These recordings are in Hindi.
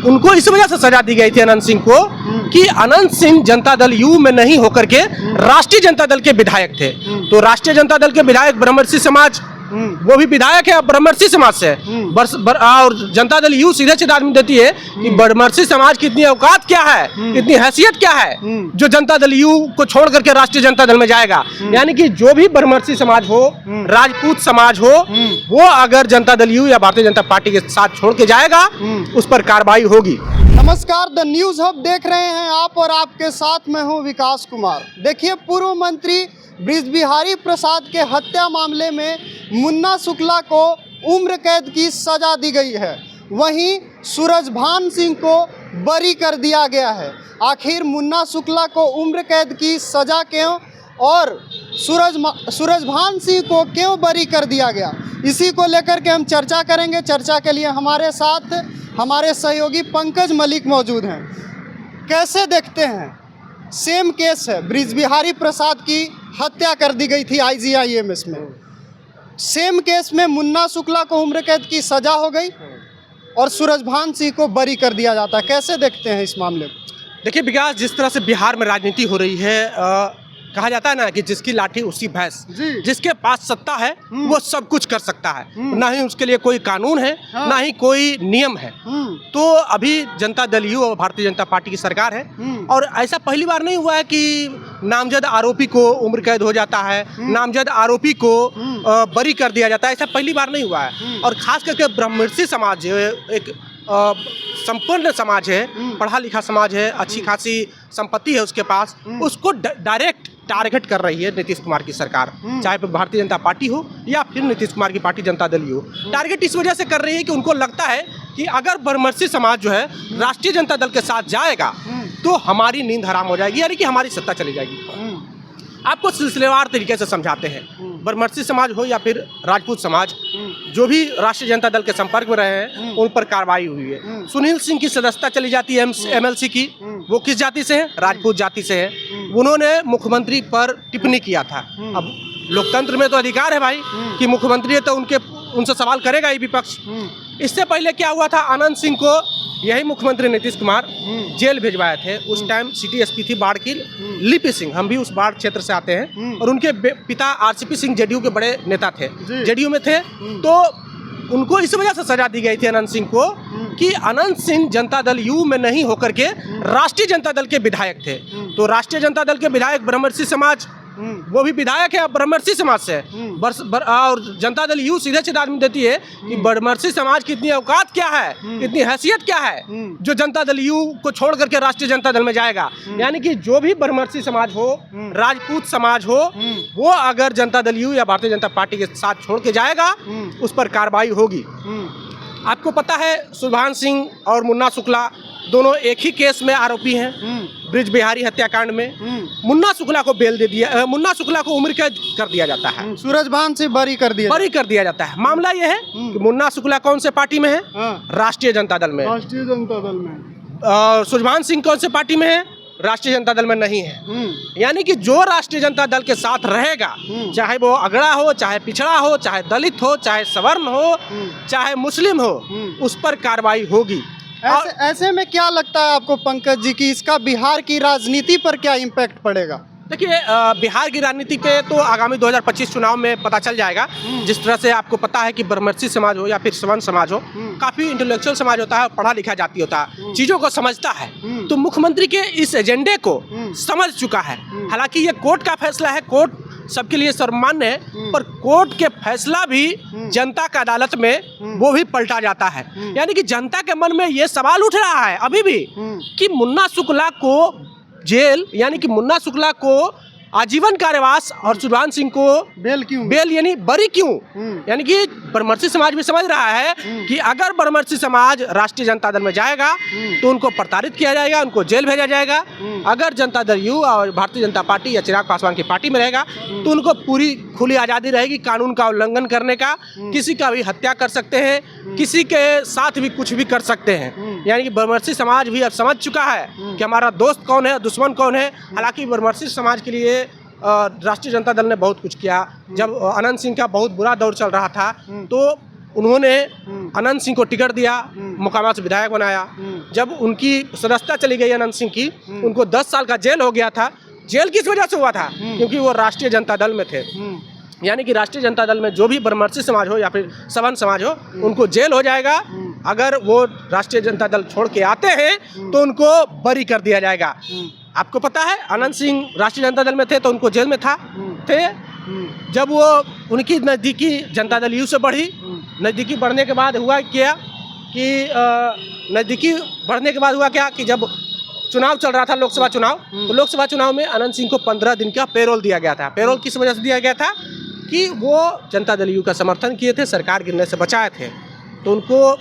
उनको इस वजह से सजा दी गई थी अनंत सिंह को कि अनंत सिंह जनता दल यू में नहीं होकर के राष्ट्रीय जनता दल के विधायक थे। तो राष्ट्रीय जनता दल के विधायक ब्रह्मर्षि समाज, वो भी विधायक है ब्रह्मर्षि समाज से, और जनता दल यू सीधे सीधे आदमी देती है कि ब्रह्मर्षि समाज की इतनी औकात क्या है, इतनी हैसियत क्या है जो जनता दल यू को छोड़ करके राष्ट्रीय जनता दल में जाएगा। यानी कि जो भी ब्रह्मर्षि समाज हो, राजपूत समाज हो, वो अगर जनता दल यू या भारतीय जनता पार्टी के साथ छोड़ के जाएगा उस पर कार्रवाई होगी। नमस्कार, द न्यूज़ हब देख रहे हैं आप और आपके साथ मैं हूं विकास कुमार। देखिए, पूर्व मंत्री बृजबिहारी प्रसाद के हत्या मामले में मुन्ना शुक्ला को उम्र कैद की सजा दी गई है। वहीं सूरजभान सिंह को बरी कर दिया गया है। आखिर मुन्ना शुक्ला को उम्र कैद की सजा क्यों और सूरजभान सिंह को क्यों बरी कर दिया गया, इसी को लेकर के हम चर्चा करेंगे। चर्चा के लिए हमारे साथ हमारे सहयोगी पंकज मलिक मौजूद हैं। कैसे देखते हैं, सेम केस है, बृजबिहारी प्रसाद की हत्या कर दी गई थी IGIMS में। सेम केस में मुन्ना शुक्ला को उम्र कैद की सजा हो गई और सूरजभान सिंह को बरी कर दिया जाता है। कैसे देखते हैं इस मामले को? देखिए विकास, जिस तरह से बिहार में राजनीति हो रही है, कहा जाता है ना कि जिसकी लाठी उसकी भैंस, जिसके पास सत्ता है वो सब कुछ कर सकता है, ना ही उसके लिए कोई कानून है, ना ही कोई नियम है। तो अभी जनता दल यू और भारतीय जनता पार्टी की सरकार है और ऐसा पहली बार नहीं हुआ है कि नामजद आरोपी को उम्र कैद हो जाता है, नामजद आरोपी को बरी कर दिया जाता है। ऐसा पहली बार नहीं हुआ है। और खास करके ब्रह्मर्षि समाज एक संपूर्ण समाज है, पढ़ा लिखा समाज है, अच्छी खासी संपत्ति है उसके पास, उसको डायरेक्ट टारगेट कर रही है नीतीश कुमार की सरकार, चाहे वो भारतीय जनता पार्टी हो या फिर नीतीश कुमार की पार्टी जनता दल हो। टारगेट इस वजह से कर रही है कि उनको लगता है कि अगर ब्रह्मर्षि समाज जो है राष्ट्रीय जनता दल के साथ जाएगा तो हमारी नींद हराम हो जाएगी, यानी कि हमारी सत्ता चली जाएगी। आपको सिलसिलेवार तरीके से समझाते हैं। ब्रह्मर्षि समाज हो या फिर राजपूत समाज, जो भी राष्ट्रीय जनता दल के संपर्क में रहे हैं उन पर कार्रवाई हुई है। सुनील सिंह की सदस्यता चली जाती है MLC की, वो किस जाति से है? राजपूत जाति से है। उन्होंने मुख्यमंत्री पर टिप्पणी किया था। अब लोकतंत्र में तो अधिकार है भाई कि मुख्यमंत्री है तो उनसे सवाल करेगा ही विपक्ष। इससे पहले क्या हुआ था, अनंत सिंह को यही मुख्यमंत्री नीतीश कुमार जेल भिजवाए थे। उस टाइम सिटी SP थी बाढ़ की लिपि सिंह, हम भी उस बाढ़ क्षेत्र से आते हैं, और उनके पिता RCP सिंह JDU के बड़े नेता थे, JDU में थे। तो उनको इस वजह से सजा दी गई थी अनंत सिंह को कि अनंत सिंह जनता दल यू में नहीं होकर के राष्ट्रीय जनता दल के विधायक थे। तो राष्ट्रीय जनता दल के विधायक ब्रह्मर्षि समाज, वो भी विधायक है ब्रह्मर्षि समाज से, और जनता दल यू सीधे सीधे आदमी देती है कि ब्रह्मर्षि समाज की इतनी औकात क्या है, इतनी हैसियत क्या है जो जनता दल यू को छोड़ करके राष्ट्रीय जनता दल में जाएगा। यानी कि जो भी ब्रह्मर्षि समाज हो, राजपूत समाज हो, वो अगर जनता दल यू या भारतीय जनता पार्टी के साथ छोड़ के जाएगा उस पर कार्रवाई होगी। आपको पता है सूरजभान सिंह और मुन्ना शुक्ला दोनों एक ही केस में आरोपी हैं, बृजबिहारी हत्याकांड में। मुन्ना शुक्ला को बेल दे दिया, मुन्ना शुक्ला को उम्र कैद कर दिया जाता है, सूरजभान से बरी कर दिया जाता है। मामला यह है कि मुन्ना शुक्ला कौन से पार्टी में है? राष्ट्रीय जनता दल में। राष्ट्रीय जनता दल में। और सूरजभान सिंह कौन से पार्टी में है? राष्ट्रीय जनता दल में नहीं है। यानी कि जो राष्ट्रीय जनता दल के साथ रहेगा, चाहे वो अगड़ा हो, चाहे पिछड़ा हो, चाहे दलित हो, चाहे सवर्ण हो, चाहे मुस्लिम हो, उस पर कार्रवाई होगी। ऐसे में क्या लगता है आपको पंकज जी कि इसका बिहार की राजनीति पर क्या इम्पैक्ट पड़ेगा? देखिए, बिहार की राजनीति पे तो आगामी 2025 चुनाव में पता चल जाएगा। जिस तरह से आपको पता है कि ब्रह्मर्षि समाज हो या फिर सवर्ण समाज हो, काफ़ी इंटेलेक्चुअल समाज होता है, पढ़ा लिखा जाति होता है, चीज़ों को समझता है। तो मुख्यमंत्री के इस एजेंडे को समझ चुका है। हालांकि ये कोर्ट का फैसला है, कोर्ट सबके लिए सर्वमान्य है, पर कोर्ट के फैसला भी जनता की अदालत में वो भी पलटा जाता है। यानी कि जनता के मन में ये सवाल उठ रहा है अभी भी कि मुन्ना शुक्ला को जेल, यानी कि मुन्ना शुक्ला को आजीवन कारावास और सूरजभान सिंह को बेल यानी बरी क्यों? यानी कि ब्रह्मर्षि समाज भी समझ रहा है कि अगर ब्रह्मर्षि समाज राष्ट्रीय जनता दल में जाएगा तो उनको प्रताड़ित किया जाएगा, उनको जेल भेजा जाएगा। अगर जनता दल यू और भारतीय जनता पार्टी या चिराग पासवान की पार्टी में रहेगा तो उनको पूरी खुली आज़ादी रहेगी कानून का उल्लंघन करने का। किसी का भी हत्या कर सकते हैं, किसी के साथ भी कुछ भी कर सकते हैं। यानी कि ब्रह्मर्षि समाज भी अब समझ चुका है कि हमारा दोस्त कौन है, दुश्मन कौन है। हालांकि ब्रह्मर्षि समाज के लिए राष्ट्रीय जनता दल ने बहुत कुछ किया। जब अनंत सिंह का बहुत बुरा दौर चल रहा था तो उन्होंने अनंत सिंह को टिकट दिया, मोकामा से विधायक बनाया। जब उनकी सदस्यता चली गई अनंत सिंह की, उनको 10 साल का जेल हो गया था। जेल किस वजह से हुआ था? क्योंकि वो राष्ट्रीय जनता दल में थे। यानी कि राष्ट्रीय जनता दल में जो भी ब्रह्मर्षि समाज हो या फिर सवर्ण समाज हो, उनको जेल हो जाएगा। अगर वो राष्ट्रीय जनता दल छोड़ के आते हैं तो उनको बरी कर दिया जाएगा। आपको पता है अनंत सिंह राष्ट्रीय जनता दल में थे तो उनको जेल में थे। जब वो उनकी नज़दीकी जनता दल यू से बढ़ी, नज़दीकी बढ़ने के बाद हुआ क्या कि जब चुनाव चल रहा था, लोकसभा चुनाव, तो लोकसभा चुनाव में अनंत सिंह को 15 दिन का पेरोल दिया गया था। पेरोल किस वजह से दिया गया था? कि वो जनता दल यू का समर्थन किए थे, सरकार गिरने से बचाए थे, तो उनको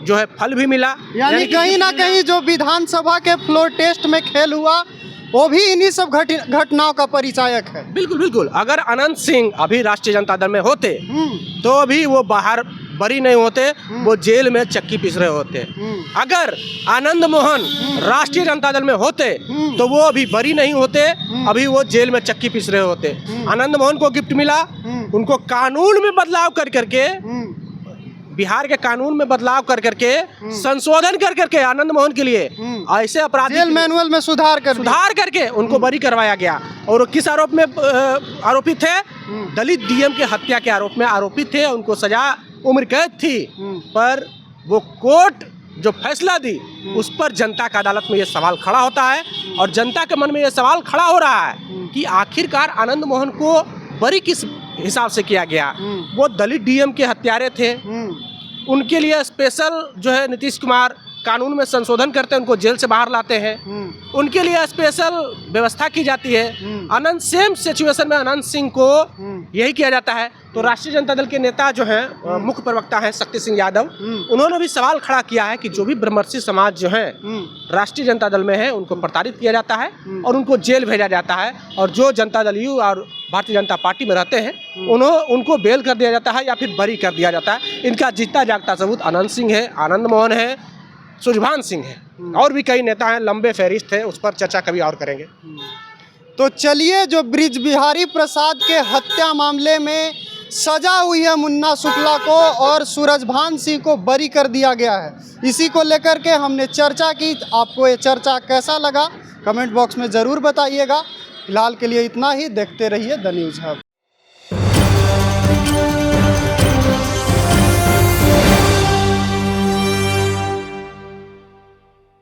जो है फल भी मिला। यानी कहीं ना कहीं जो विधानसभा के फ्लोर टेस्ट में खेल हुआ वो भी इन्हीं सब घटनाओं का परिचायक है। बिल्कुल बिल्कुल। अगर अनंत सिंह अभी राष्ट्रीय जनता दल में होते तो अभी वो बाहर बरी नहीं होते, वो जेल में चक्की पीस रहे होते। अगर आनंद मोहन राष्ट्रीय जनता दल में होते तो वो अभी बरी नहीं होते, अभी वो जेल में चक्की पीस रहे होते। आनंद मोहन को गिफ्ट मिला, उनको कानून में बदलाव कर करके, बिहार के कानून में बदलाव कर करके, संशोधन कर करके आनंद मोहन के लिए ऐसे अपराधी जेल मैनुअल में सुधार करके उनको बरी करवाया गया। और किस आरोप में आरोपित थे? दलित डीएम के हत्या के आरोप में आरोपित थे। उनको सजा उम्र कैद थी, पर वो कोर्ट जो फैसला दी उस पर जनता की अदालत में ये सवाल खड़ा होता है। और जनता के मन में ये सवाल खड़ा हो रहा है कि आखिरकार आनंद मोहन को बरी किस हिसाब से किया गया? वो दलित डीएम के हत्यारे थे, उनके लिए स्पेशल जो है नीतीश कुमार कानून में संशोधन करते हैं, उनको जेल से बाहर लाते हैं, उनके लिए स्पेशल व्यवस्था की जाती है। अनंत सेम सिचुएशन में अनंत सिंह को यही किया जाता है। तो राष्ट्रीय जनता दल के नेता जो हैं, मुख्य प्रवक्ता हैं शक्ति सिंह यादव, उन्होंने भी सवाल खड़ा किया है कि जो भी ब्रह्मर्षि समाज जो है राष्ट्रीय जनता दल में है, उनको प्रताड़ित किया जाता है और उनको जेल भेजा जाता है। और जो जनता दल यू और भारतीय जनता पार्टी में रहते हैं उनको बेल कर दिया जाता है या फिर बरी कर दिया जाता है। इनका जीता जागता सबूत अनंत सिंह है, आनंद मोहन है, सुजभान सिंह है, और भी कई नेता हैं, लंबे फहरिस्त है। उस पर चर्चा कभी और करेंगे। तो चलिए, जो बृज बिहारी प्रसाद के हत्या मामले में सजा हुई है मुन्ना शुक्ला को और सूरजभान सिंह को बरी कर दिया गया है, इसी को लेकर के हमने चर्चा की। आपको ये चर्चा कैसा लगा कमेंट बॉक्स में ज़रूर बताइएगा। फिलहाल के लिए इतना ही। देखते रहिए द न्यूज़ हब।